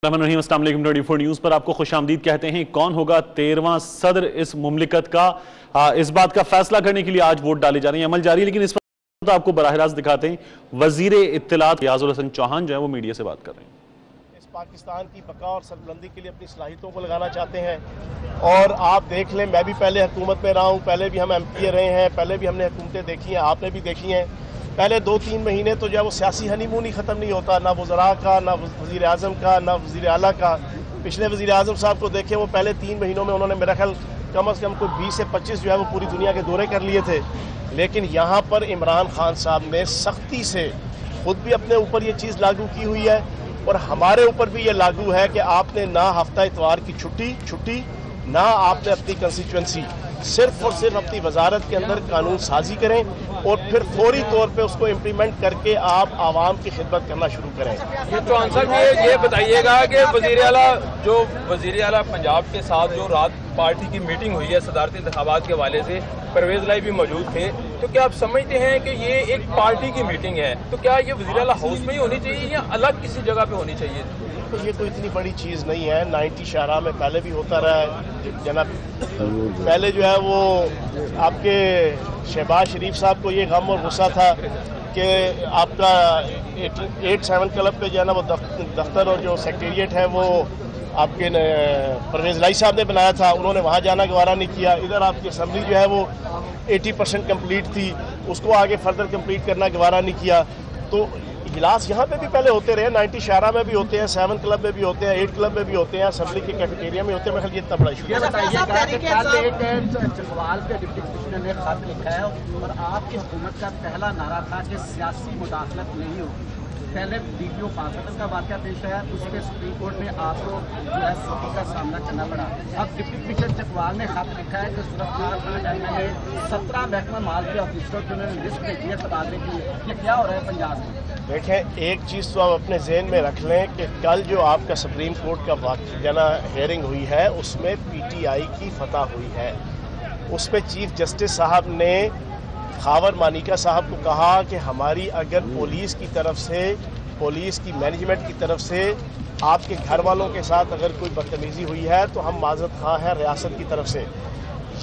अस्सलाम वालेकुम 24 न्यूज़ पर आपको खुशामदीद कहते हैं। कौन होगा 13वां सदर इस मुमलिकत का, इस बात का फैसला करने के लिए आज वोट डाले जा रहे हैं। अमल जारी है, लेकिन इस पर आपको बराह रास्त दिखाते हैं। वजीर इत्तलात रियाजुल हसन चौहान जो है वो मीडिया से बात कर रहे हैं। इस पाकिस्तान की बका और सरबलंदी के लिए अपनी सलाहियतों को लगाना चाहते हैं। और आप देख लें, मैं भी पहले हुकूमत में रहा हूँ, पहले भी हम एमपी रहे हैं, पहले भी हमने हुकूमतें देखी हैं, आपने भी देखी हैं। पहले 2-3 महीने तो जो है वो सियासी हनीमून ही ख़त्म नहीं होता, ना वज़रा का, ना वज़ीर आज़म का, ना वज़ीर आला का। पिछले वज़ीर आज़म साहब को देखें, वो पहले 3 महीनों में उन्होंने मेरा ख्याल कम से कम कोई 20 से 25 जो है वो पूरी दुनिया के दौरे कर लिए थे। लेकिन यहाँ पर इमरान खान साहब ने सख्ती से खुद भी अपने ऊपर ये चीज़ लागू की हुई है और हमारे ऊपर भी ये लागू है कि आपने ना हफ्ता इतवार की छुट्टी ना आपने अपनी कंस्टिट्यूंसी, सिर्फ और सिर्फ अपनी वजारत के अंदर कानून साजी करें और फिर फौरी तौर पे उसको इम्प्लीमेंट करके आप आवाम की खिदमत करना शुरू करें। ये चौहान साहब ये बताइएगा कि वज़ीर आला पंजाब के साथ जो रात पार्टी की मीटिंग हुई है सदारती इंतखाबात के हवाले से, परवेज लाई भी मौजूद थे, तो क्या आप समझते हैं कि ये एक पार्टी की मीटिंग है? तो क्या ये वज़ीर आला हाउस में ही होनी चाहिए या अलग किसी जगह पे होनी चाहिए? तो ये कोई इतनी बड़ी चीज़ नहीं है। 90 शाहरा में पहले भी होता रहा है जनाब। पहले जो है वो आपके शहबाज शरीफ साहब को ये गम और गुस्सा था कि आपका 87 क्लब पे जो है ना वो दफ्तर और जो सेक्रेटेरिएट है वो आपके परवेज लाई साहब ने बनाया था, उन्होंने वहाँ जाना गवारा नहीं किया। इधर आपकी असम्बली जो है वो 80% कम्प्लीट थी, उसको आगे फर्दर कम्प्लीट करना गवारा नहीं किया। तो इजलास यहाँ पे भी पहले होते रहे, 90 शाहरा में भी होते हैं, 7 क्लब में भी होते हैं, 8 क्लब में भी होते हैं, असम्बली के कैफेटेरिया में होते हैं। मैं ये इतना बड़ा इशू ने खत लिखा है और आपकी हुकूमत का पहला नारा था कि सियासी मुदाखलत नहीं होगी। पहले वीडियो पाकिस्तान का वाक़या पेश आया, उसके सुप्रीम कोर्ट में आपको जो है स्थिति का सामना करना पड़ा। अब डिप्टी कमिश्नर चकवाल ने खत लिखा है कि सूरत में 17 महकमा माल के ऑफिसरों की उन्होंने लिस्ट भेजी है तबादले की। ये क्या हो रहा है पंजाब में? देखें, एक चीज़ तो आप अपने जहन में रख लें कि कल जो आपका सुप्रीम कोर्ट का वाक़या हेयरिंग हुई है उसमें PTI की फतह हुई है। उसमें चीफ जस्टिस साहब ने खावर मानिका साहब को कहा कि हमारी अगर पुलिस की तरफ से, पुलिस की मैनेजमेंट की तरफ से आपके घर वालों के साथ अगर कोई बदतमीज़ी हुई है तो हम माज़रत ख़्वाह हैं रियासत की तरफ से।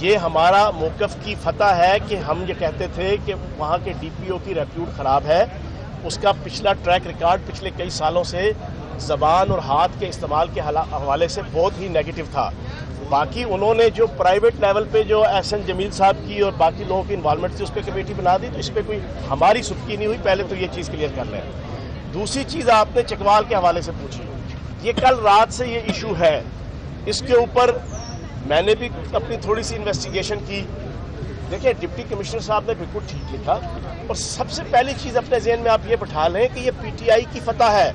ये हमारा मौक़िफ़ की फतह है कि हम ये कहते थे कि वहाँ के DPO की रेप्यूट ख़राब है, उसका पिछला ट्रैक रिकॉर्ड पिछले कई सालों से ज़बान और हाथ के इस्तेमाल के हवाले से बहुत ही नेगेटिव था। बाकी उन्होंने जो प्राइवेट लेवल पे जो SN जमील साहब की और बाकी लोगों की इन्वॉल्वमेंट थी उस पर कमेटी बना दी, तो इस पर कोई हमारी सुबकी नहीं हुई। पहले तो ये चीज़ क्लियर कर लें। दूसरी चीज़ आपने चकवाल के हवाले से पूछी, ये कल रात से ये इशू है, इसके ऊपर मैंने भी अपनी थोड़ी सी इन्वेस्टिगेशन की। देखिए, डिप्टी कमिश्नर साहब ने बिल्कुल ठीक लिखा और सबसे पहली चीज़ अपने जहन में आप ये बैठा लें कि ये PTI की फतह है,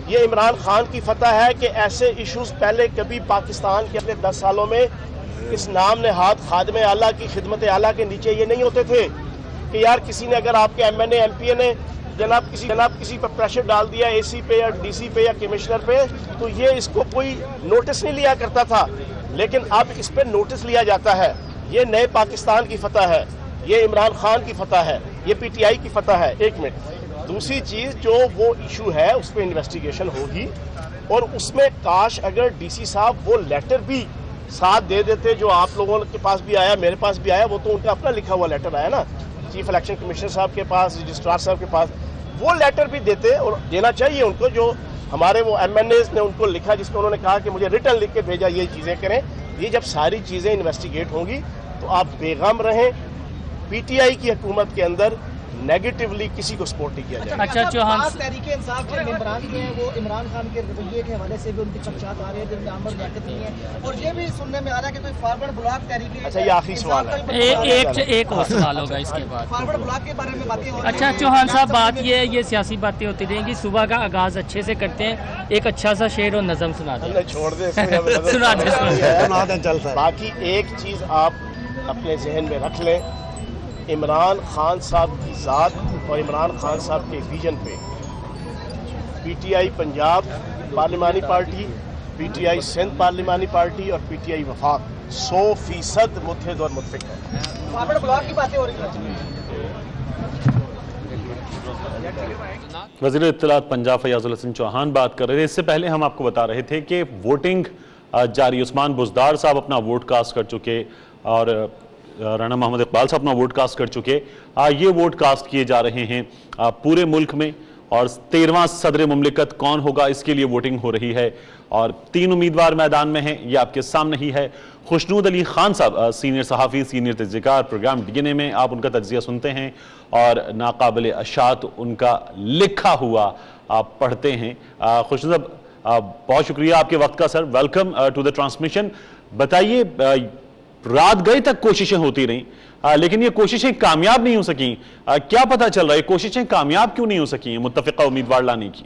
ये इमरान खान की फतह है कि ऐसे इश्यूज पहले कभी पाकिस्तान के अपने 10 सालों में इस नाम ने हाथ खादमे आला की खिदमत आला के नीचे ये नहीं होते थे कि यार किसी ने अगर आपके MNA MPA ने जनाब किसी पर प्रेशर डाल दिया AC पे या DC पे या कमिश्नर पे, तो ये इसको कोई नोटिस नहीं लिया करता था। लेकिन अब इस पर नोटिस लिया जाता है। ये नए पाकिस्तान की फतह है, ये इमरान खान की फतह है, ये PTI की फतह है। एक मिनट, दूसरी चीज़ जो वो इशू है उस पर इन्वेस्टिगेशन होगी और उसमें काश अगर DC साहब वो लेटर भी साथ दे देते जो आप लोगों के पास भी आया, मेरे पास भी आया, वो तो उनका अपना लिखा हुआ लेटर आया ना, चीफ इलेक्शन कमिश्नर साहब के पास, रजिस्ट्रार साहब के पास, वो लेटर भी देते और देना चाहिए उनको, जो हमारे वो MNAs ने उनको लिखा जिसमें उन्होंने कहा कि मुझे रिटर्न लिख के भेजा ये चीज़ें करें। ये जब सारी चीज़ें इन्वेस्टिगेट होंगी तो आप बेगम रहें, PTI की हुकूमत के अंदर नेगेटिवली किसी को सपोर्ट नहीं किया जाए। अच्छा, चौहान तहरीके इंसाफ के मेंबरान जो हैं वो इमरान खान के रवैये के हवाले से भी उनकी खदशात आ रहे हैं, जिनमें आमद लियाकत नहीं है, और ये भी सुनने में आ रहा है कि कोई फॉरवर्ड ब्लॉक तहरीके। अच्छा, ये आखिरी सवाल है, एक और सवाल होगा इसके बाद। फॉरवर्ड ब्लॉक के बारे में बातें हो रही हैं। अच्छा चौहान साहब, बात ये सियासी बातें होती रहेंगी, सुबह का आगाज अच्छे से करते हैं, एक अच्छा सा शेर और नज़म सुना दें। छोड़ दे सुना दे। बाकी एक चीज़ आप अपने जहन में रख लें, इमरान खान साहब की ज़ात और इमरान खान साहब के विजन पे PTI पंजाब पार्लिमानी पार्टी, PTI सिंध पार्लिमानी पार्टी और PTI वफाक 100% मुत्तहिद और मुत्तफिक है। फॉरवर्ड ब्लॉक की बातें हो रही हैं। वज़ीर इत्तलात पंजाब फयाजुल हसन चौहान बात कर रहे थे। इससे पहले हम आपको बता रहे थे कि वोटिंग जारी, उस्मान बुज़दार साहब अपना वोट कास्ट कर चुके और राना मोहम्मद इकबाल साहब अपना वोट कास्ट कर चुके। ये वोट कास्ट किए जा रहे हैं पूरे मुल्क में, और 13वां सदर मुमलिकत कौन होगा इसके लिए वोटिंग हो रही है, और 3 उम्मीदवार मैदान में हैं। ये आपके सामने ही है। खुशनूद अली खान साहब सीनियर सहाफ़ी, सीनियर तज्ज़ियेकार, प्रोग्राम डीएनए में आप उनका तज्ज़िया सुनते हैं और नाकाबिल अशात उनका लिखा हुआ आप पढ़ते हैं। खुशनूद साहब, बहुत शुक्रिया आपके वक्त का sir. Welcome to the transmission. बताइए, रात गए तक कोशिशें होती रहीं, लेकिन ये कोशिशें कामयाब नहीं हो सकी। क्या पता चल रहा है, कोशिशें कामयाब क्यों नहीं हो सकी मुत्तफ़िक़ा उम्मीदवार लाने की?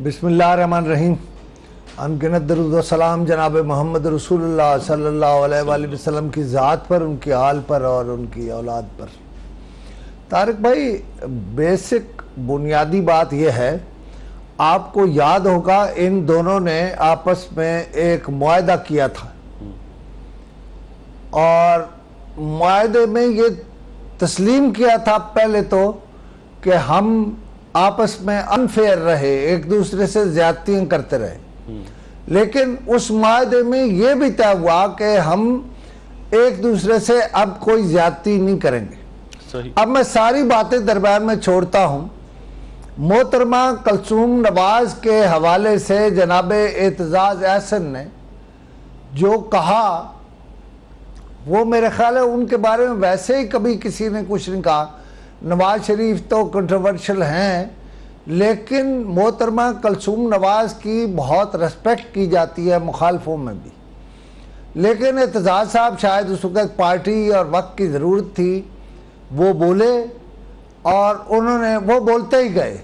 बिस्मिल्लाहिर्रहमानिर्रहीम। अनगिनत दरूद व सलाम जनाब मोहम्मद रसूलुल्लाह सल्लल्लाहु अलैहि वसल्लम की ज़ात पर, उनकी आल पर और उनकी औलाद पर। तारिक भाई, बेसिक बुनियादी बात यह है, आपको याद होगा इन दोनों ने आपस में एक मुआहदा किया था और मुआहदे में ये तस्लीम किया था पहले तो कि हम आपस में अनफेयर रहे, एक दूसरे से ज्यादतियां करते रहे, लेकिन उस मुआहदे में ये भी तय हुआ कि हम एक दूसरे से अब कोई ज्यादती नहीं करेंगे। सही। अब मैं सारी बातें दरबार में छोड़ता हूं। मोहतरमा कलसूम नवाज के हवाले से जनाब एतजाज एहसन ने जो कहा, वो मेरे ख्याल है उनके बारे में वैसे ही कभी किसी ने कुछ नहीं कहा। नवाज शरीफ तो कंट्रोवर्शियल हैं, लेकिन मोहतरमा कलसूम नवाज की बहुत रेस्पेक्ट की जाती है मुखालफों में भी। लेकिन एतजाज साहब शायद उस वक्त पार्टी और वक्त की ज़रूरत थी, वो बोले और उन्होंने वो बोलते ही गए।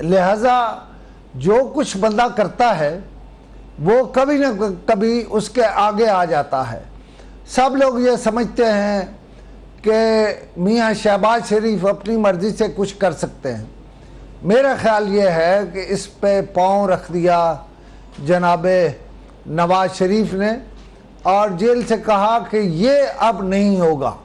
लिहाजा जो कुछ बंदा करता है वो कभी न कभी उसके आगे आ जाता है। सब लोग ये समझते हैं कि मियाँ शहबाज शरीफ अपनी मर्जी से कुछ कर सकते हैं। मेरा ख्याल ये है कि इस पे पाँव रख दिया जनाब नवाज शरीफ ने और जेल से कहा कि ये अब नहीं होगा,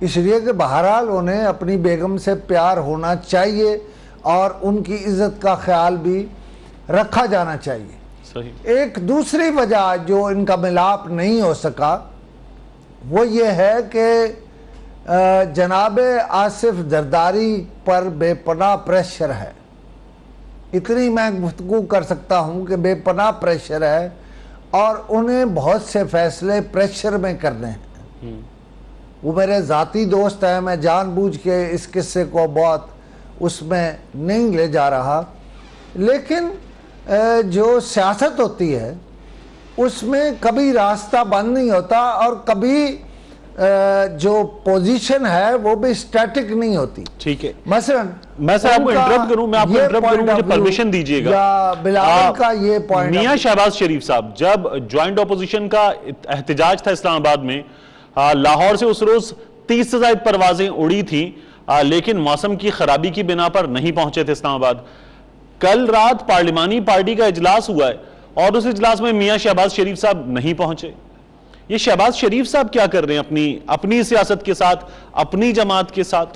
इसलिए कि बहरहाल उन्हें अपनी बेगम से प्यार होना चाहिए और उनकी इज़्ज़त का ख्याल भी रखा जाना चाहिए। सही। एक दूसरी वजह जो इनका मिलाप नहीं हो सका वो ये है कि जनाब आसिफ जरदारी पर बेपनाह प्रेशर है। इतनी मैं गुफ्तगू कर सकता हूँ कि बेपनाह प्रेशर है और उन्हें बहुत से फैसले प्रेशर में करने हैं। वो मेरे ज़ाती दोस्त हैं, मैं जानबूझ के इस किस्से को बहुत उसमें नहीं ले जा रहा, लेकिन जो सियासत होती है उसमें कभी रास्ता बंद नहीं होता और कभी जो पोजीशन है वो भी स्टैटिक नहीं होती। ठीक है, मसलन मैं सर आपको इंटरप्ट करूं, मैं आपको इंटरप्ट करूं, मुझे परमिशन दीजिएगा। बिलावल का ये पॉइंट, मियां शहबाज शरीफ साहब, जब ज्वाइंट ऑपोजिशन का एहतजाज था इस्लामाबाद में, लाहौर से उस रोज 30 से ज़ायद परवाजें उड़ी थी, लेकिन मौसम की खराबी की बिना पर नहीं पहुंचे थे इस्लामाबाद। कल रात पार्लिमानी पार्टी का इजलास हुआ है और उस इजलास में मियां शहबाज शरीफ साहब नहीं पहुंचे। ये शहबाज शरीफ साहब क्या कर रहे हैं अपनी सियासत के साथ, अपनी जमात के साथ?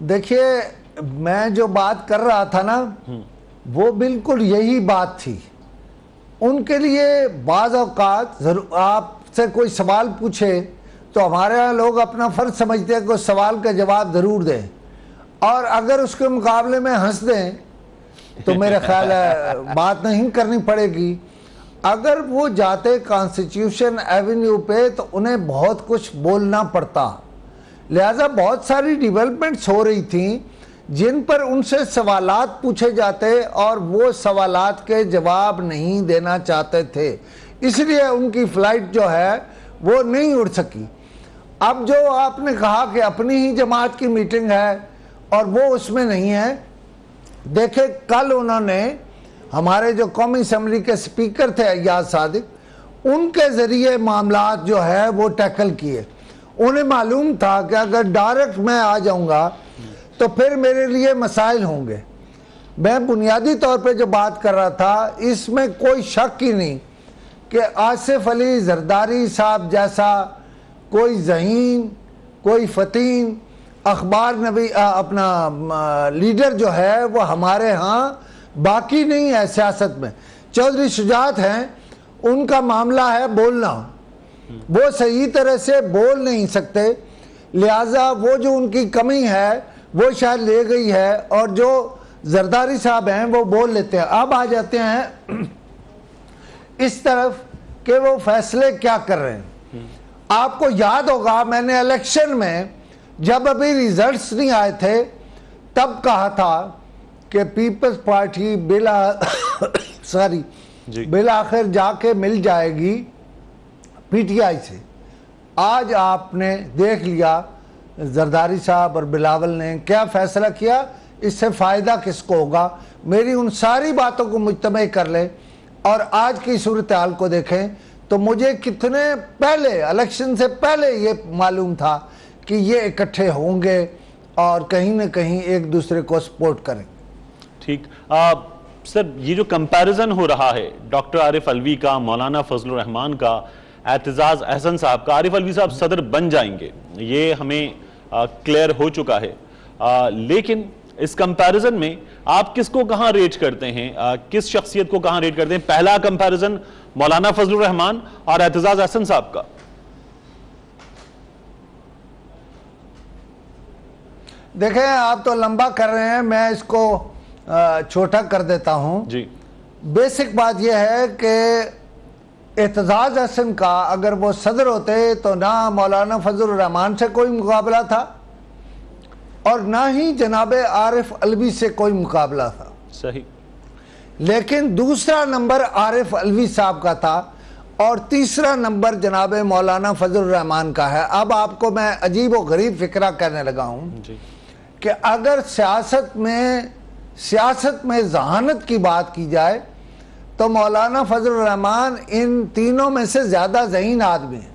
देखिए, मैं जो बात कर रहा था ना वो बिल्कुल यही बात थी। उनके लिए बाज़ औक़ात आपसे कोई सवाल पूछे तो हमारे यहाँ लोग अपना फ़र्ज समझते हैं कि उस सवाल का जवाब ज़रूर दें, और अगर उसके मुकाबले में हंस दें तो मेरा ख्याल है बात नहीं करनी पड़ेगी। अगर वो जाते कॉन्स्टिट्यूशन एवेन्यू पे तो उन्हें बहुत कुछ बोलना पड़ता। लिहाजा बहुत सारी डेवलपमेंट्स हो रही थी जिन पर उनसे सवालात पूछे जाते और वो सवालात के जवाब नहीं देना चाहते थे, इसलिए उनकी फ़्लाइट जो है वो नहीं उड़ सकी। अब जो आपने कहा कि अपनी ही जमात की मीटिंग है और वो उसमें नहीं है, देखे कल उन्होंने हमारे जो कौमी असम्बली के स्पीकर थे अय्याज सादिक, उनके ज़रिए मामलात जो है वो टैकल किए। उन्हें मालूम था कि अगर डायरेक्ट मैं आ जाऊंगा तो फिर मेरे लिए मसाइल होंगे, میں بنیادی طور پہ جو بات کر رہا تھا اس میں کوئی شک ہی نہیں کہ آصف علی زرداری صاحب جیسا کوئی ذہین، کوئی فتین اخبار نبی اپنا لیڈر جو ہے وہ ہمارے ہاں باقی نہیں ہے سیاست میں۔ چودھری شجاعت ہیں، ان کا معاملہ ہے بولنا، وہ صحیح طرح سے بول نہیں سکتے، لہٰذا وہ جو ان کی کمی ہے وہ شاید لے گئی ہے، اور جو زرداری صاحب ہیں وہ بول لیتے ہیں۔ اب آ جاتے ہیں اس طرف کہ وہ فیصلے کیا کر رہے ہیں۔ آپ کو یاد ہوگا میں نے الیکشن میں جب ابھی ریزلٹس نہیں آئے تھے تب کہا تھا کہ پیپلز پارٹی بالآخر جا کے مل جائے گی پی ٹی آئی سے۔ آج آپ نے دیکھ لیا زرداری صاحب اور بلاول نے کیا فیصلہ کیا، اس سے فائدہ کس کو ہوگا۔ میری ان ساری باتوں کو مجتمع کر لیں اور آج کی صورتحال کو دیکھیں تو مجھے کتنے پہلے الیکشن سے پہلے یہ معلوم تھا کہ یہ اکٹھے ہوں گے اور کہیں نہ کہیں ایک دوسرے کو سپورٹ کریں۔ ٹھیک سر، یہ جو کمپیریزن ہو رہا ہے ڈاکٹر عارف علوی کا، مولانا فضل الرحمان کا، اعتزاز احسن صاحب کا، عارف علوی صاحب صدر بن جائیں گے، یہ ہمیں کلیئر ہو چکا ہے، لیکن اس کمپیریزن میں آپ کس کو کہاں ریٹ کرتے ہیں، کس شخصیت کو کہاں ریٹ کرتے ہیں؟ پہلا کمپیریزن مولانا فضل الرحمان اور اعتزاز احسن صاحب کا۔ دیکھیں آپ تو لمبا کر رہے ہیں، میں اس کو چھوٹا کر دیتا ہوں۔ جی، بیسک بات یہ ہے کہ اعتزاز احسن کا اگر وہ صدر ہوتے تو نہ مولانا فضل الرحمان سے کوئی مقابلہ تھا اور نہ ہی جناب عارف علوی سے کوئی مقابلہ تھا۔ صحیح۔ لیکن دوسرا نمبر عارف علوی صاحب کا تھا اور تیسرا نمبر جناب مولانا فضل الرحمان کا ہے۔ اب آپ کو میں عجیب و غریب فکرہ کہنے لگا ہوں کہ اگر سیاست میں ذہانت کی بات کی جائے تو مولانا فضل الرحمان ان تینوں میں سے زیادہ ذہین آدمی ہیں۔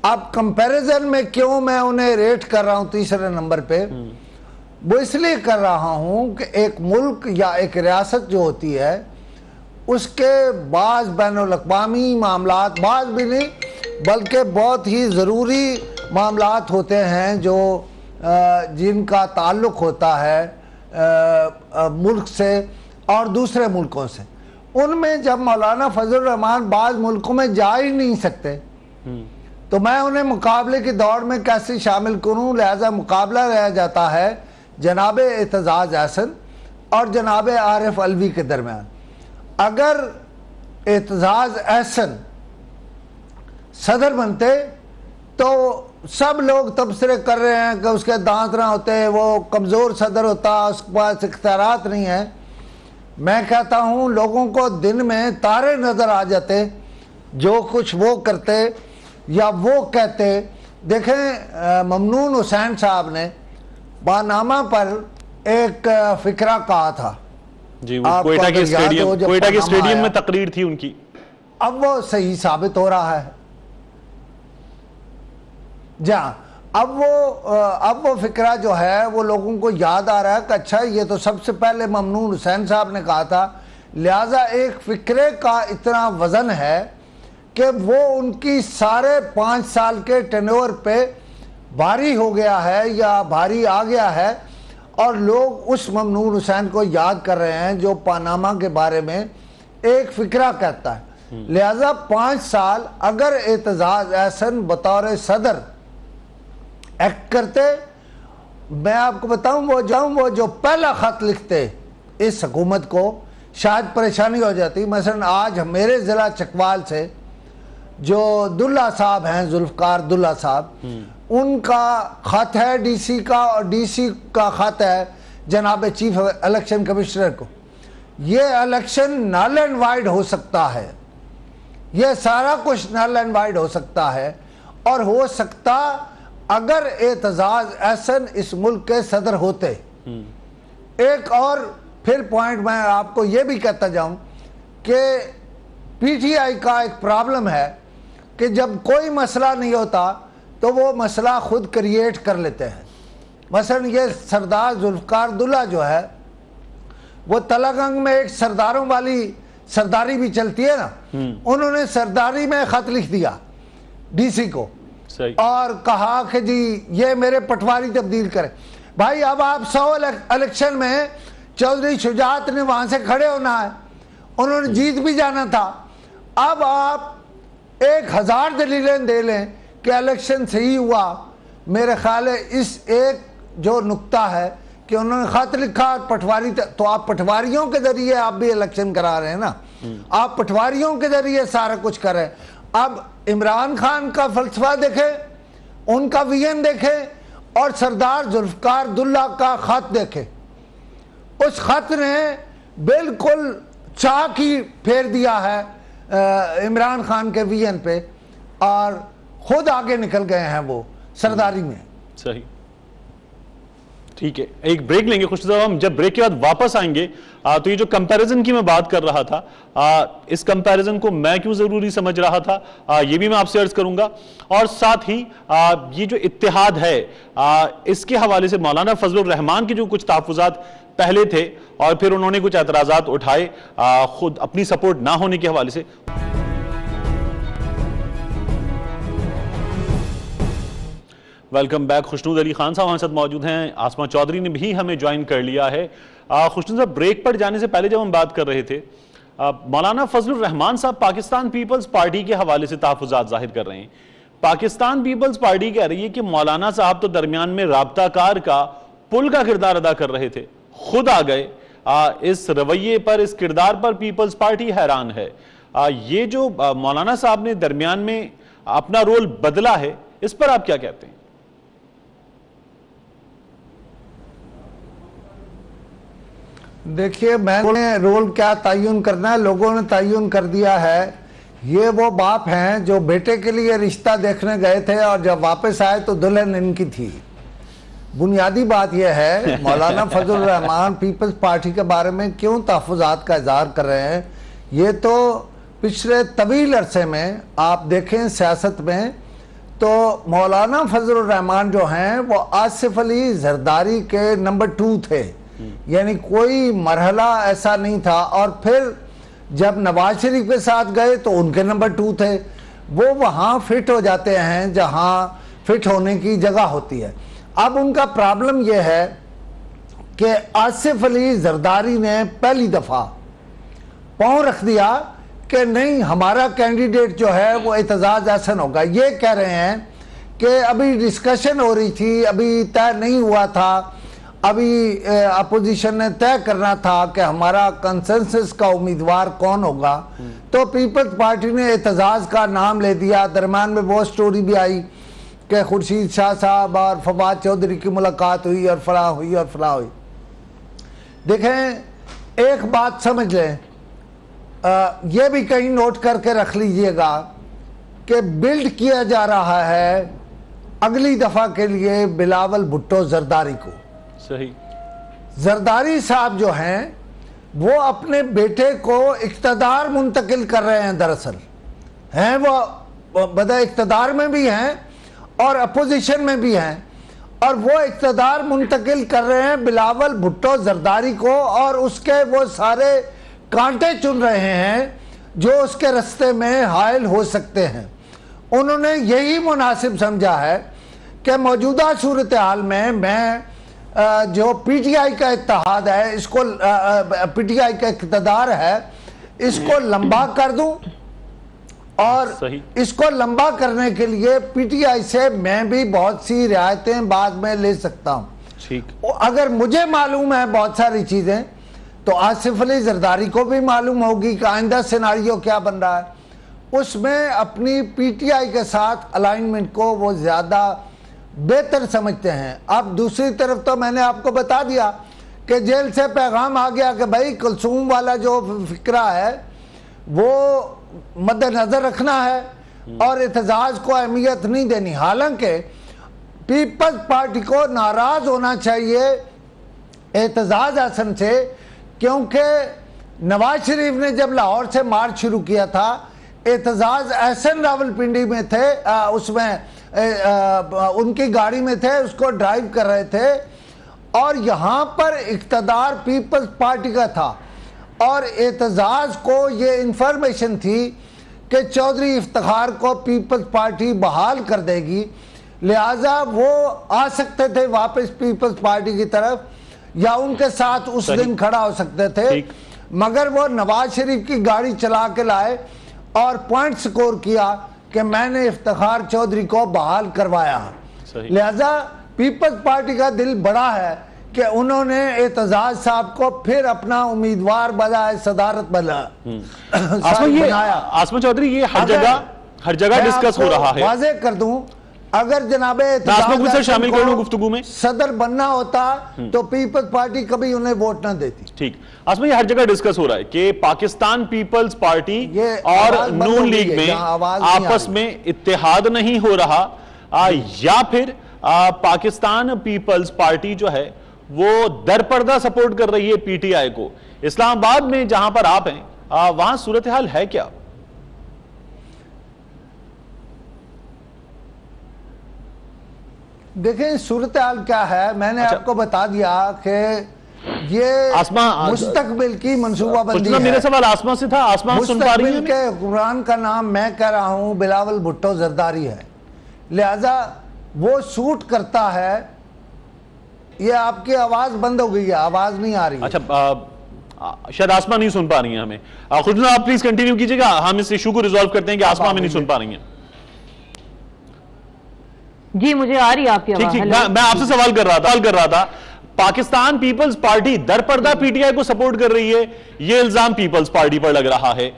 اب کمپیریزن میں کیوں میں انہیں ریٹ کر رہا ہوں تیسرے نمبر پہ، وہ اس لیے کر رہا ہوں کہ ایک ملک یا ایک ریاست جو ہوتی ہے اس کے بعض بین الاقوامی معاملات، بعض بھی نہیں بلکہ بہت ہی ضروری معاملات ہوتے ہیں جو جن کا تعلق ہوتا ہے ملک سے اور دوسرے ملکوں سے۔ ان میں جب مولانا فضل الرحمان بعض ملکوں میں جا ہی نہیں سکتے تو میں انہیں مقابلے کی دوڑ میں کیسے شامل کروں، لہذا مقابلہ رہ جاتا ہے جناب اعتزاز احسن اور جناب عارف علوی کے درمیان۔ اگر اعتزاز احسن صدر بنتے تو سب لوگ تبصرے کر رہے ہیں کہ اس کے دانت نہ ہوتے، وہ کمزور صدر ہوتا، اس کے پاس اختیارات نہیں ہیں۔ میں کہتا ہوں لوگوں کو دن میں تارے نظر آ جاتے، جو کچھ وہ کرتے یا وہ کہتے۔ دیکھیں ممنون حسین صاحب نے پاناما پر ایک فکرہ کہا تھا، جی وہ کوئٹہ کے اسٹیڈیم میں تقریر تھی ان کی، اب وہ صحیح ثابت ہو رہا ہے۔ جہاں اب وہ فکرہ جو ہے وہ لوگوں کو یاد آ رہا ہے کہ اچھا یہ تو سب سے پہلے ممنون حسین صاحب نے کہا تھا، لہٰذا ایک فکرے کا اتنا وزن ہے کہ وہ ان کی سارے 5 سال کے ٹینور پہ بھاری ہو گیا ہے یا بھاری آ گیا ہے، اور لوگ اس ممنون حسین کو یاد کر رہے ہیں جو پاناما کے بارے میں ایک فکرہ کہتا ہے۔ لہٰذا 5 سال اگر اعتزاز احسن بطور صدر ایکٹ کرتے، میں آپ کو بتاؤں وہ جو پہلا خط لکھتے اس حکومت کو شاید پریشانی ہو جاتی۔ مثلا آج میرے ضلع چکوال سے جو دلہ صاحب ہیں، ذوالفقار دلہ صاحب، ان کا خط ہے ڈی سی کا، اور ڈی سی کا خط ہے جناب چیف الیکشن کمشنر کو۔ یہ الیکشن نل اینڈ وائڈ ہو سکتا ہے، یہ سارا کچھ نل اینڈ وائڈ ہو سکتا ہے، اور ہو سکتا اگر اعتزاز احسن اس ملک کے صدر ہوتے۔ ایک اور پھر پوائنٹ میں آپ کو یہ بھی کہتا جاؤں کہ پی ٹی آئی کا ایک پرابلم ہے کہ جب کوئی مسئلہ نہیں ہوتا تو وہ مسئلہ خود کریٹ کر لیتے ہیں۔ مثلا یہ سردار ذوالفقار دلہ جو ہے وہ تلنگانگ میں ایک سرداروں والی سرداری بھی چلتی ہے نا، انہوں نے سرداری میں خط لکھ دیا ڈی سی کو اور کہا کہ جی یہ میرے پٹواری تبدیل کریں. بھائی اب آپ 100 الیکشن میں چودھری شجاعت نے وہاں سے کھڑے ہونا ہے، انہوں نے جیت بھی جانا تھا. اب آپ 1000 دلیلیں دے لیں کہ الیکشن صحیح ہوا. میرے خیال ہے اس ایک جو نقطہ ہے کہ انہوں نے خط لکھا پٹواری، تو آپ پٹواریوں کے ذریعے آپ بھی الیکشن کرا رہے ہیں نا، آپ پٹواریوں کے ذریعے سارا کچھ کر رہے ہیں. اب عمران خان کا فلسفہ دیکھیں، ان کا ویژن دیکھیں، اور سردار ذوالفقار عبداللہ کا خط دیکھیں. اس خط نے بالکل چاک ہی پھیر دیا ہے عمران خان کے ویژن پہ، اور خود آگے نکل گئے ہیں وہ سرداری میں. صحیح، ٹھیک ہے، ایک بریک لیں گے. خوش صاحب ہم جب بریک کے بعد واپس آئیں گے تو یہ جو کمپیریزن کی میں بات کر رہا تھا، اس کمپیریزن کو میں کیوں ضروری سمجھ رہا تھا یہ بھی میں آپ سے عرض کروں گا. اور ساتھ ہی یہ جو اتحاد ہے اس کے حوالے سے مولانا فضل الرحمان کے جو کچھ تحفظات پہلے تھے اور پھر انہوں نے کچھ اعتراضات اٹھائے خود اپنی سپورٹ نہ ہونے کے حوالے سے. Welcome back. خوشنود علی خان صاحب ہمارے ساتھ موجود ہیں، آسما چودھری نے بھی ہمیں جوائن کر لیا ہے. خوشنود صاحب بریک پر جانے سے پہلے جب ہم بات کر رہے تھے، مولانا فضل الرحمان صاحب پاکستان پیپلز پارٹی کے حوالے سے تحفظات ظاہر کر رہے ہیں. پاکستان پیپلز پارٹی کہہ رہی ہے کہ مولانا صاحب تو درمیان میں رابطہ کار کا پل کا کردار ادا کر رہے تھے، خود آ گئے. اس رویے پر، اس کردار پر پیپلز پارٹی حیران ہے. یہ جو مولانا صاحب نے درمیان میں اپنا رول بدلا ہے، اس پر آپ کیا کہتے ہیں؟ دیکھیے میں نے رول کیا تعین کرنا ہے، لوگوں نے تعین کر دیا ہے. یہ وہ باپ ہیں جو بیٹے کے لیے رشتہ دیکھنے گئے تھے اور جب واپس آئے تو دلہن ان کی تھی. بنیادی بات یہ ہے مولانا فضل الرحمان پیپلز پارٹی کے بارے میں کیوں تحفظات کا اظہار کر رہے ہیں. یہ تو پچھلے طویل عرصے میں آپ دیکھیں سیاست میں تو مولانا فضل الرحمان جو ہیں وہ آصف علی زرداری کے نمبر 2 تھے، یعنی کوئی مرحلہ ایسا نہیں تھا. اور پھر جب نواز شریف کے ساتھ گئے تو ان کے نمبر 2 تھے. وہ وہاں فٹ ہو جاتے ہیں جہاں فٹ ہونے کی جگہ ہوتی ہے. اب ان کا پرابلم یہ ہے کہ آصف علی زرداری نے پہلی دفعہ پاؤں رکھ دیا کہ نہیں ہمارا کینڈیڈیٹ جو ہے وہ اعتزاز احسن ہوگا. یہ کہہ رہے ہیں کہ ابھی ڈسکشن ہو رہی تھی، ابھی طے نہیں ہوا تھا، ابھی اپوزیشن نے طے کرنا تھا کہ ہمارا کنسنسس کا امیدوار کون ہوگا. تو پیپلز پارٹی نے اعتزاز کا نام لے دیا. درمیان میں وہ سٹوری بھی آئی کہ خورشید شاہ صاحب اور فواد چودھری کی ملاقات ہوئی اور فلاں ہوئی اور فلاں ہوئی. دیکھیں ایک بات سمجھ لیں، یہ بھی کہیں نوٹ کر کے رکھ لیجئے گا کہ بلڈ کیا جا رہا ہے اگلی دفعہ کے لیے بلاول بھٹو زرداری کو. صحیح. زرداری صاحب جو ہیں وہ اپنے بیٹے کو اقتدار منتقل کر رہے ہیں، دراصل ہیں وہ بدہ اقتدار میں بھی ہیں اور اپوزیشن میں بھی ہیں، اور وہ اقتدار منتقل کر رہے ہیں بلاول بھٹو زرداری کو، اور اس کے وہ سارے کانٹے چن رہے ہیں جو اس کے رستے میں حائل ہو سکتے ہیں. انہوں نے یہی مناسب سمجھا ہے کہ موجودہ صورتحال میں جو پی ٹی آئی کا اتحاد ہے، اس کو پی ٹی آئی کا اقتدار ہے، اس کو لمبا کر دوں، اور اس کو لمبا کرنے کے لیے پی ٹی آئی سے میں بھی بہت سی رعایتیں بعد میں لے سکتا ہوں. اگر مجھے معلوم ہے بہت ساری چیزیں تو آصف علی زرداری کو بھی معلوم ہوگی کہ آئندہ سیناریو کیا بن رہا ہے. اس میں اپنی پی ٹی آئی کے ساتھ الائنمنٹ کو وہ زیادہ بہتر سمجھتے ہیں. اب دوسری طرف تو میں نے آپ کو بتا دیا کہ جیل سے پیغام آ گیا کہ بھائی کلثوم والا جو فکرہ ہے وہ مد نظر رکھنا ہے اور اعتزاز کو اہمیت نہیں دینی. حالانکہ پیپلز پارٹی کو ناراض ہونا چاہیے اعتزاز احسن سے، کیونکہ نواز شریف نے جب لاہور سے مارچ شروع کیا تھا اعتزاز احسن راولپنڈی میں تھے، اس میں ان کی گاڑی میں تھے، اس کو ڈرائیو کر رہے تھے، اور یہاں پر اقتدار پیپلز پارٹی کا تھا اور اعتزاز کو یہ انفارمیشن تھی کہ چودھری افتخار کو پیپلز پارٹی بحال کر دے گی، لہٰذا وہ آ سکتے تھے واپس پیپلز پارٹی کی طرف یا ان کے ساتھ اس دن کھڑا ہو سکتے تھے، مگر وہ نواز شریف کی گاڑی چلا کے لائے اور پوائنٹ سکور کیا کہ میں نے افتخار چودھری کو بحال کروایا۔ لہٰذا پیپلز پارٹی کا دل بڑا ہے کہ انہوں نے اعتزاز صاحب کو پھر اپنا امیدوار بجائے صدارت بنایا۔ عاصمہ چودھری، یہ ہر جگہ ڈسکس ہو رہا ہے۔ واضح کر دوں، اگر جناب اعتزاز شامل کر لوں گفتگو میں، صدر بننا ہوتا تو پیپلز پارٹی کبھی انہیں ووٹ نہ دیتی۔ ٹھیک، عاصمہ یہ ہر جگہ ڈسکس ہو رہا ہے کہ پاکستان پیپلز پارٹی اور نون لیگ میں آپس میں اتحاد نہیں ہو رہا، یا پھر پاکستان پیپلز پارٹی جو ہے وہ در پردہ سپورٹ کر رہی ہے پی ٹی آئی کو۔ اسلام آباد میں جہاں پر آپ ہیں وہاں صورتحال ہے کیا؟ دیکھیں صورتحال کیا ہے، میں نے آپ کو بتا دیا کہ یہ مستقبل کی منصوبہ بندی ہے۔ میرے سوال آسما سے تھا، آسما سن پا رہی ہیں؟ مستقبل کے حکمران کا نام میں کہہ رہا ہوں بلاول بھٹو زرداری ہے، لہذا وہ سوٹ کرتا ہے۔ یہ آپ کی آواز بند ہو گئی ہے، آواز نہیں آ رہی ہے۔ اچھا، شاید آسما نہیں سن پا رہی ہیں ہمیں۔ خوشنو آپ پلیز کنٹینیو کیجئے گا، ہم اس ایشو کو ریزالو کرتے ہیں کہ آسما ہمیں نہیں سن پا رہی ہیں۔ جی مجھے آ رہی ہے آپ کی آواز۔ میں آپ سے سوال کر رہا تھا، پاکستان پیپلز پارٹی در پردہ پی ٹی آئی کو سپورٹ کر رہی ہے، یہ الزام پیپلز پارٹی پر لگ رہا ہے۔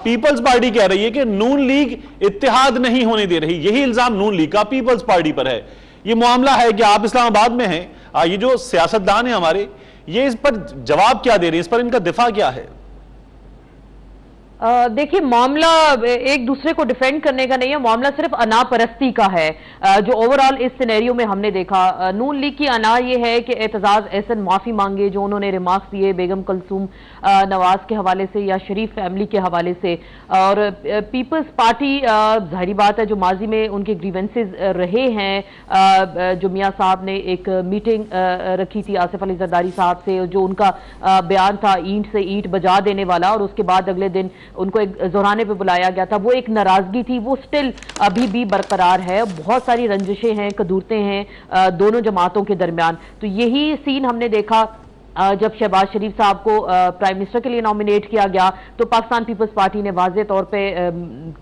پیپلز پارٹی کہہ رہی ہے کہ نون لیگ اتحاد نہیں ہونے دے رہی، یہی الزام نون لیگ کا پیپلز پارٹی پر ہے۔ یہ معاملہ ہے کہ آپ اسلام آباد میں ہیں، یہ جو سیاستدان ہیں ہمارے، یہ اس پر جواب کیا دے رہے ہیں، اس پر ان کا دفاع کیا ہے؟ دیکھیں معاملہ ایک دوسرے کو ڈیفینڈ کرنے کا نہیں ہے، معاملہ صرف انا پرستی کا ہے جو اوورال اس سینیریو میں ہم نے دیکھا۔ نون لیگ کی انا یہ ہے کہ اعتزاز احسن معافی مانگے جو انہوں نے ریمارکس دیے بیگم کلثوم نواز کے حوالے سے یا شریف فیملی کے حوالے سے، اور پیپلز پارٹی ظاہری بات ہے جو ماضی میں ان کے گریونسز رہے ہیں، جو میاں صاحب نے ایک میٹنگ رکھی تھی آصف علی زرداری صاحب سے، جو ان کا بیان تھا اینٹ سے اینٹ بجا دینے والا، اور اس کے بعد اگلے دن ان کو ایک زہرانے پہ بلایا گیا تھا، وہ ایک ناراضگی تھی، وہ سٹل ابھی بھی برقرار ہے۔ بہت ساری رنجشیں ہیں، قدورتیں ہیں دونوں جماعتوں کے درمیان۔ تو یہی سین ہم نے دیکھا جب شہباز شریف صاحب کو پرائم منسٹر کے لیے نامینیٹ کیا گیا تو پاکستان پیپلز پارٹی نے واضح طور پہ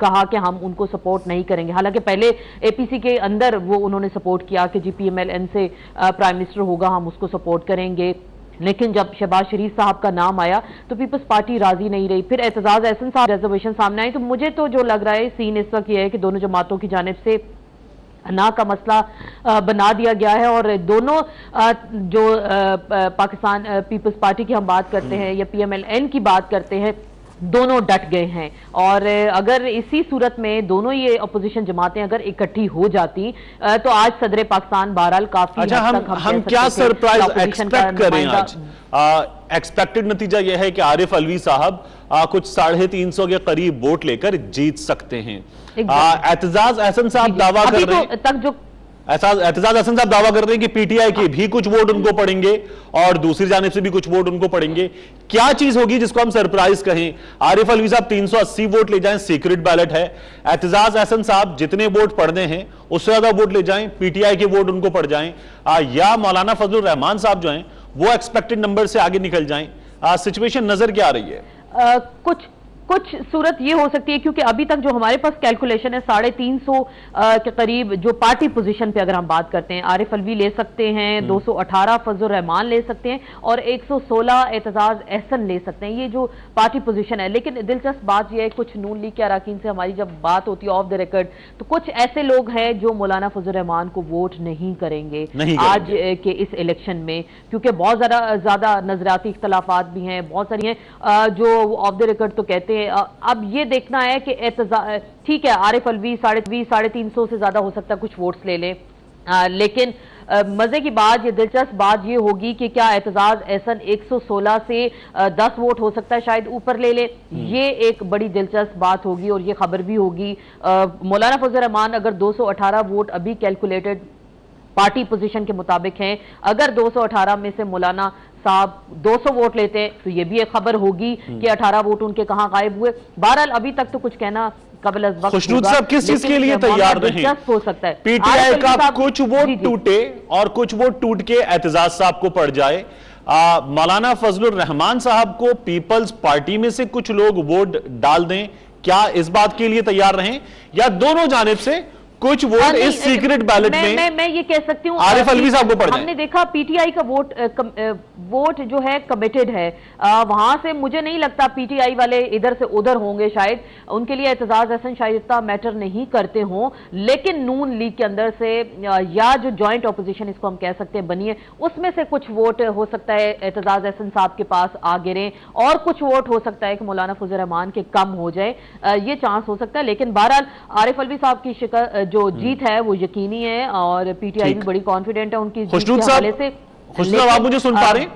کہا کہ ہم ان کو سپورٹ نہیں کریں گے، حالانکہ پہلے اے پی سی کے اندر وہ انہوں نے سپورٹ کیا کہ جی پی ایم ایل این سے پرائم منسٹر ہوگا ہم اس کو سپورٹ کریں گے، لیکن جب شہباز شریف صاحب کا نام آیا تو پیپلز پارٹی راضی نہیں رہی۔ پھر اعتزاز احسن صاحب ریزرویشن سامنے آئی، تو مجھے تو جو لگ رہا ہے سین اس وقت یہ ہے کہ دونوں جماعتوں کی جانب سے انا کا مسئلہ بنا دیا گیا ہے، اور دونوں جو پاکستان پیپلز پارٹی کی ہم بات کرتے ہیں یا پی ایم ایل این کی بات کرتے ہیں، دونوں ڈٹ گئے ہیں۔ اور اگر اسی صورت میں دونوں یہ اپوزیشن جماعتیں اگر اکٹھی ہو جاتی تو آج صدر پاکستان بہرحال کافی حد تک ہم کیا سرپرائز ایکسپیکٹ کریں آج؟ ایکسپیکٹڈ نتیجہ یہ ہے کہ عارف علوی صاحب کچھ 350 کے قریب ووٹ لے کر جیت سکتے ہیں۔ اعتزاز احسن صاحب دعویٰ کر رہے ہیں اعتزاز احسن صاحب دعویٰ کر رہے ہیں کہ پی ٹی آئی کے بھی کچھ ووٹ ان کو پڑیں گے اور دوسری جانب سے بھی کچھ ووٹ ان کو پڑیں گے۔ کیا چیز ہوگی جس کو ہم سرپرائز کہیں؟ عارف علوی صاحب 380 ووٹ لے جائیں، سیکرٹ بیلٹ ہے۔ اعتزاز احسن صاحب جتنے ووٹ پڑھنے ہیں اس سے زیادہ ووٹ لے جائیں، پی ٹی آئی کے ووٹ ان کو پڑ جائیں، یا مولانا فضل الرحمان صاحب جو ہیں وہ ایکسپیکٹڈ نمبر سے آگے نکل جائیں۔ سچویشن نظر کیا آ رہی ہے؟ کچھ صورت یہ ہو سکتی ہے کیونکہ ابھی تک جو ہمارے پاس کیلکولیشن ہے 350 کے قریب جو پارٹی پوزیشن پہ اگر ہم بات کرتے ہیں، عارف علوی لے سکتے ہیں، 218 فضل الرحمان لے سکتے ہیں اور 116 اعتزاز احسن لے سکتے ہیں، یہ جو پارٹی پوزیشن ہے۔ لیکن دلچسپ بات یہ ہے کچھ نون لیگ کے اراکین سے ہماری جب بات ہوتی ہے آف دی ریکارڈ تو کچھ ایسے لوگ ہیں جو مولانا فضل الرحمان کو ووٹ نہیں کریں گے آج کے اس الیکشن میں، کیونکہ بہت زیادہ نظریاتی اختلافات بھی ہیں، بہت ساری ہیں جو آف دی ریکارڈ تو کہتے ہیں۔ اب یہ دیکھنا ہے کہ ٹھیک ہے عارف علوی 350 سے زیادہ ہو سکتا ہے کچھ ووٹس لے لیں، لیکن مزے کی بات، یہ دلچسپ بات یہ ہوگی کہ کیا اعتزاز احسن 116 سے 10 ووٹ ہو سکتا ہے شاید اوپر لے لے، یہ ایک بڑی دلچسپ بات ہوگی اور یہ خبر بھی ہوگی۔ مولانا فضل الرحمان اگر 218 ووٹ ابھی کیلکولیٹڈ पार्टी पोजीशन के मुताबिक हैं। अगर 218 में से मौलाना साहब 200 वोट लेते हैं तो ये भी एक खबर होगी कि 18 वोट उनके कहां गायब हुए। बहरहाल अभी तक तो कुछ कहना कबल अज़ वक्त खुशनूद साहब किस चीज के लिए तैयार नहीं हो सकता है? पीटीआई का कुछ वोट टूटे और कुछ वोट टूट के एतजाज साहब को पड़ जाए, मौलाना फजलुर रहमान साहब को पीपल्स पार्टी में से कुछ लोग वोट डाल दें, क्या इस बात के लिए तैयार रहें या दोनों जानिब से कुछ वोट इस सीक्रेट बैलेट में मैं ये कह सकती हूँ आरिफ अलवी साहब को पड़ जाए? हमने देखा पीटीआई का वोट जो है कमिटेड है, वहां से मुझे नहीं लगता पीटीआई वाले इधर से उधर होंगे, शायद उनके लिए एतजाज हसन शायद इतना मैटर नहीं करते हों, लेकिन नून लीग के अंदर से या जो जॉइंट अपोजिशन इसको हम कह सकते हैं बनी है, उसमें से कुछ वोट हो सकता है एतजाज हसन साहब के पास आ गिरे और कुछ वोट हो सकता है कि मौलाना फजल रहमान के कम हो जाए, ये चांस हो सकता है। लेकिन बहरहाल आरिफ अलवी साहब की जो जीत है वो यकीनी है और पीटीआई भी बड़ी कॉन्फिडेंट है उनकी जीत के हवाले से। खुशनूद साहब आप मुझे सुन पा रहे हैं?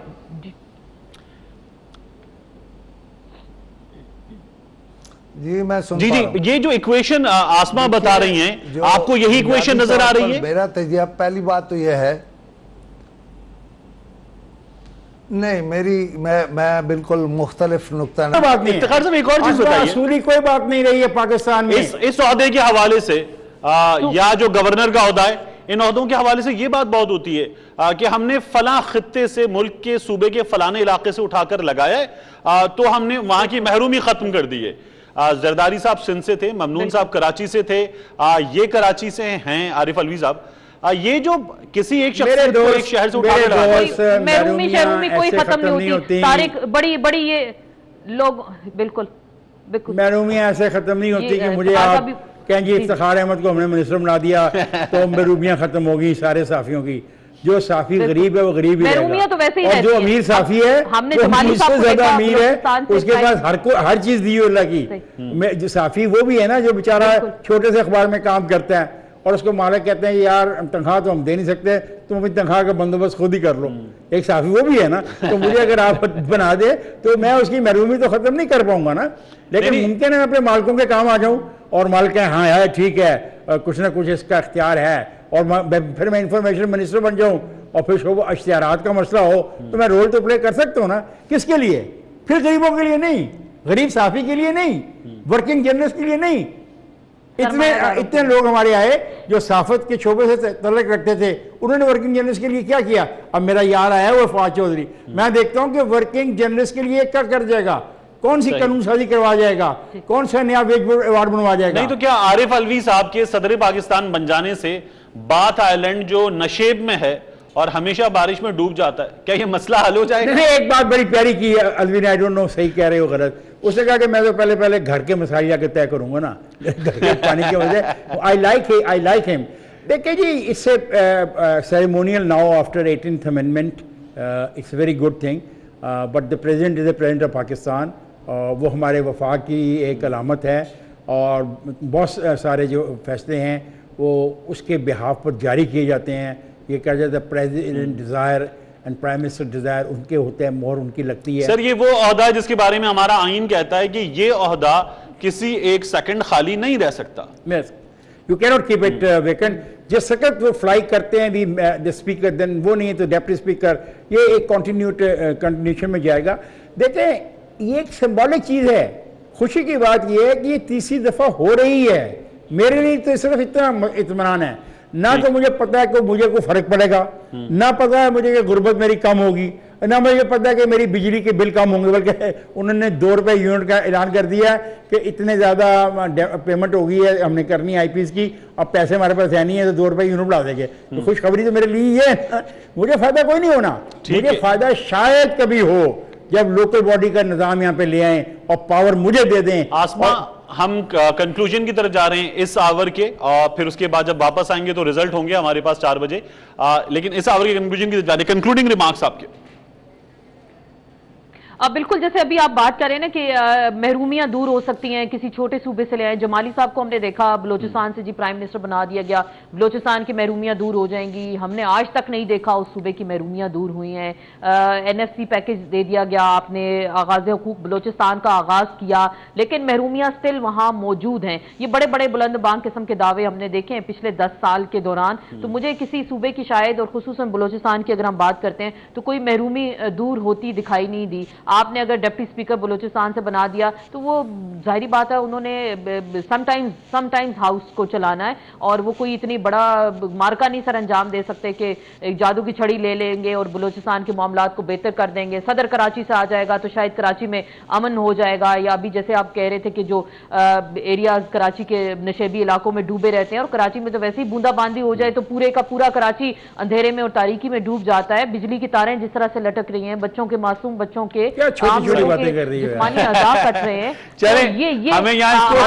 जी मैं सुन जी पा जी रहा हूं। ये जो इक्वेशन आसमा बता रही हैं, आपको यही इक्वेशन नजर आ रही है? मेरा तजिया पहली बात तो यह है, नहीं मैं बिल्कुल मुख्तलिफ नुक्ता कोई बात नहीं है। इफ्तिखार साहब एक और चीज बताइए, असूली कोई बात नहीं रही है पाकिस्तान में इस ओहदे के हवाले से या जो गवर्नर का ओहदा है, इन ओहदों के हवाले से ये बात बहुत होती है कि हमने फला खित्ते से, मुल्क के सूबे के फलाने इलाके से उठाकर लगाया है तो हमने वहां की महरूमी खत्म कर दी है। जरदारी साहब सिंध से थे, ममनून साहब कराची से थे, ये कराची से हैं आरिफ अलवी साहब, ये जो किसी एक शख्स को एक शहर से उठाकर महरूमी शहरूमी कोई खत्म नहीं होती, सारे बड़ी बड़ी ये लोग बिल्कुल महरूमियां ऐसे खत्म नहीं होती कि मुझे आप कहें जी इफ्तिखार अहमद को हमने मिनिस्टर बना दिया तो महरूमियां खत्म होगी सारे साफियों की। जो साफी गरीब है वो गरीब ही रहेगा, तो वैसे ही और जो अमीर साफी है वो उससे ज्यादा अमीर है, उसके पास हर चीज दी अल्लाह की। जो साफी वो भी है ना जो बेचारा छोटे से अखबार में काम करता है और उसको मालिक कहते हैं यार तनख्वाह तो हम दे नहीं सकते, तुम अपनी तनख्वाह का बंदोबस्त खुद ही कर लो, एक साफी वो भी है ना। तो मुझे अगर आप बना दे तो मैं उसकी महरूमी तो खत्म नहीं कर पाऊंगा ना, लेकिन मुमकिन है अपने मालिकों के काम आ जाऊं और मालिक कहें हाँ यार ठीक है कुछ ना कुछ इसका इख्तियार है और फिर मैं इंफॉर्मेशन मिनिस्टर बन जाऊं और फिर शोबा इश्तिहारात का मसला हो तो मैं रोल तो प्ले कर सकता हूँ ना। किसके लिए? फिर गरीबों के लिए नहीं, गरीब साफी के लिए नहीं, वर्किंग जर्नलिस्ट के लिए नहीं। इतने लोग हमारे आए जो साफत के शोबे से तल्लुक रखते थे, उन्होंने वर्किंग जर्नलिस्ट के लिए क्या किया? अब मेरा यार आया वो फवाद चौधरी, मैं देखता हूं कि वर्किंग जर्नलिस्ट के लिए क्या कर जाएगा, कौन सी कानून साजी करवा जाएगा, कौन सा नया वेज अवार्ड बनवा जाएगा। नहीं तो क्या आरिफ अलवी साहब के सदर पाकिस्तान बन जाने से बाथ आइलैंड जो नशेब में है और हमेशा बारिश में डूब जाता है, क्या ये मसला हल हो जाएगा? नहीं, एक बात बड़ी प्यारी की अलवी ने, आई डोंट नो सही कह रहे हो गलत, उसने कहा कि मैं तो पहले घर के मसाइल जाके तय करूंगा ना घर के पानी की वजह। I like him. देखिए जी, इससे ceremonial now after 18th amendment it's very good thing, but the president is the president of Pakistan, वो हमारे वफाक की एक अलामत है और बहुत सारे जो फैसले हैं वो उसके बिहाफ पर जारी किए जाते हैं। ये कहा जाता है president desire and prime minister desire, उनके होते हैं, मोहर उनकी लगती है। सर ये वो ओहदा है जिसके बारे में हमारा आइन कहता है कि ये ओहदा किसी एक सेकंड खाली नहीं रह सकता। Yes, you can not keep it vacant. जिस वक्त वो फ्लाई करते हैं द स्पीकर, देन वो नहीं है तो डेप्टी स्पीकर, ये एक कंटिन्यूशन में जाएगा। देखें ये एक सिंबॉलिक चीज़ है। खुशी की बात यह है कि ये तीसरी दफ़ा हो रही है। मेरे लिए तो सिर्फ इतना इत्मीनान है, ना तो मुझे पता है कि मुझे कोई फर्क पड़ेगा, ना पता है मुझे कि गुर्बत मेरी कम होगी, ना मुझे पता है कि मेरी बिजली के बिल कम होंगे, बल्कि उन्होंने 2 रुपये यूनिट का ऐलान कर दिया है कि इतने ज़्यादा पेमेंट होगी है, हमने करनी है IPs की, अब पैसे हमारे पास है नहीं है तो 2 रुपये यूनिट बढ़ा देंगे। तो खुशखबरी तो मेरे लिए ये है, मुझे फ़ायदा कोई नहीं होना, मुझे फ़ायदा शायद कभी हो जब लोकल बॉडी का निज़ाम यहाँ पे ले आएँ और पावर मुझे दे दें। आसमा हम कंक्लूजन की तरफ जा रहे हैं इस आवर के, और फिर उसके बाद जब वापस आएंगे तो रिजल्ट होंगे हमारे पास 4 बजे, लेकिन इस आवर के कंक्लूजन की तरफ जा रहे हैं। कंक्लूडिंग रिमार्क्स आपके। अब बिल्कुल जैसे अभी आप बात कर रहे हैं ना कि महरूमियां दूर हो सकती हैं, किसी छोटे सूबे से ले आए। जमाली साहब को हमने देखा बलोचिस्तान से जी प्राइम मिनिस्टर बना दिया गया, बलोचिस्तान की महरूमियां दूर हो जाएंगी। हमने आज तक नहीं देखा उस सूबे की महरूमियां दूर हुई हैं। NFC पैकेज दे दिया गया, आपने आगाज हुकूक बलोचिस्तान का आगाज किया, लेकिन महरूमियां स्टिल वहां मौजूद हैं। ये बड़े बड़े बुलंद बांग किस्म के दावे हमने देखे हैं पिछले 10 साल के दौरान। तो मुझे किसी सूबे की शायद, और खुसूसन बलोचिस्तान की अगर हम बात करते हैं, तो कोई महरूमी दूर होती दिखाई नहीं दी। आपने अगर डिप्टी स्पीकर बलूचिस्तान से बना दिया तो वो जाहिर बात है उन्होंने समटाइम्स हाउस को चलाना है, और वो कोई इतनी बड़ा मार्का नहीं सर अंजाम दे सकते कि एक जादू की छड़ी ले लेंगे और बलूचिस्तान के मामलात को बेहतर कर देंगे। सदर कराची से आ जाएगा तो शायद कराची में अमन हो जाएगा, या अभी जैसे आप कह रहे थे कि जो एरियाज कराची के नशेबी इलाकों में डूबे रहते हैं, और कराची में तो वैसे ही बूंदाबांदी हो जाए तो पूरे का पूरा कराची अंधेरे में और तारीकी में डूब जाता है। बिजली की तारें जिस तरह से लटक रही हैं, बच्चों के मासूम बच्चों के छोटी बातें कर रही है, जिस्मानी अज़ा कट रहे हैं। चले हमें यहाँ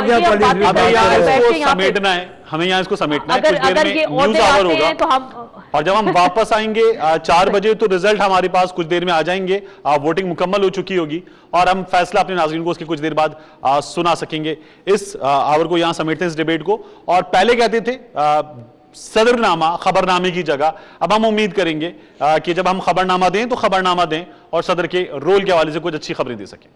समेटना है, हमें यहाँ इसको समेटना है। कुछ देर में न्यूज़ आवर होगा तो हम, और जब हम वापस आएंगे 4 बजे तो रिजल्ट हमारे पास कुछ देर में आ जाएंगे, वोटिंग मुकम्मल हो चुकी होगी और हम फैसला अपने नाज़रीन को उसके कुछ देर बाद सुना सकेंगे। इस आवर को यहाँ समेटते हैं, इस डिबेट को। और पहले कहते थे सदरनामा खबरनामे की जगह, अब हम उम्मीद करेंगे कि जब हम खबरनामा दें तो खबरनामा दें और सदर के रोल के हवाले से कुछ अच्छी खबरें दे सकें।